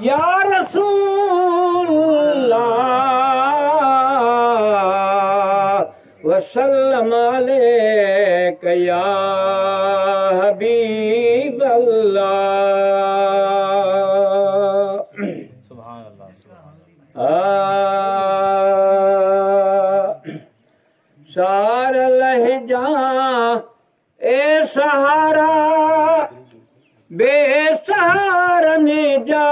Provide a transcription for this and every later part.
या रसूलल्लाह वसल्लम अलैक या हबीब अल्लाह। सुभान अल्लाह, सुभान अल्लाह। सार लहजा ए सहारा बेसहारन जा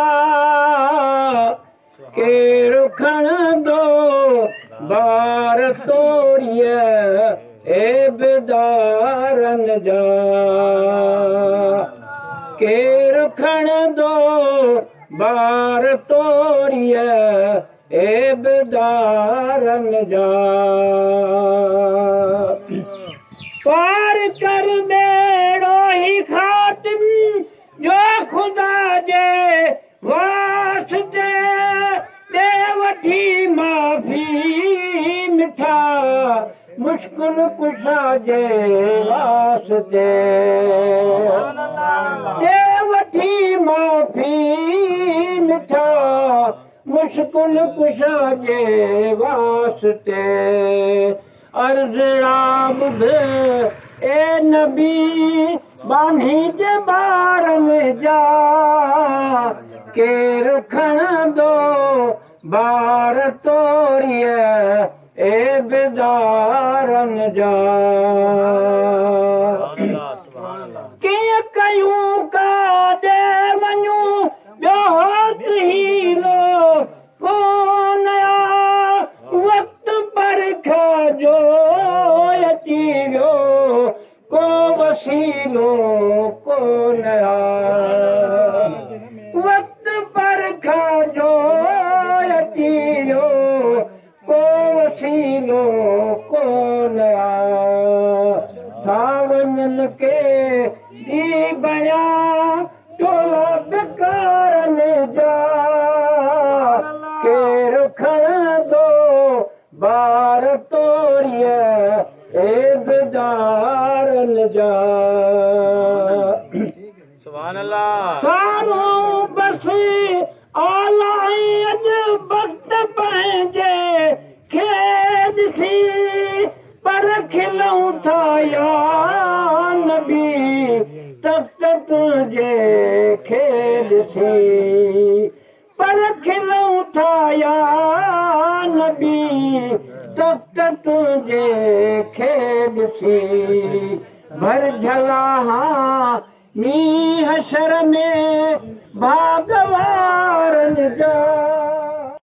के रुखण दो बार तोड़िय ए बेदारन जा के रुखण दो बार तोड़िय ए बेदारन जा पार कर बेड़ो ही खातिन जो खुदा जे वास्ते दे वठी माफ़ी मिठा मुश्किल कुशा जे वास्ते दे वठी माफ़ी मिठा मुश्किल कुशा जे वास्ते अर्ज़ड़ा ॿुध ए नबी बानी जे बारन जा के रुखण दो बार तोड़िय ए बेदारन जा कीअं कयूं का दे वञूं ॿियो हथ हीलो कोन वक्त पर खाजो अची वियो को वसीलो कोन वक्त पर खाजो अची वियो को वसीलो कोन था वञनि के दी बया टोला बेकारन जा के रुखण दो बार तोड़िय ए बेदारन जा। सुभान अल्लाह। थारो बस आलाई अज वक्त पंहिंजे खेद सी पर खिलऊं था या नबी तख्त तुझे खेद सी पर खिलऊं था या नबी तख्त तुझे खेद सी भर झला हाँ मी हशर में भागवा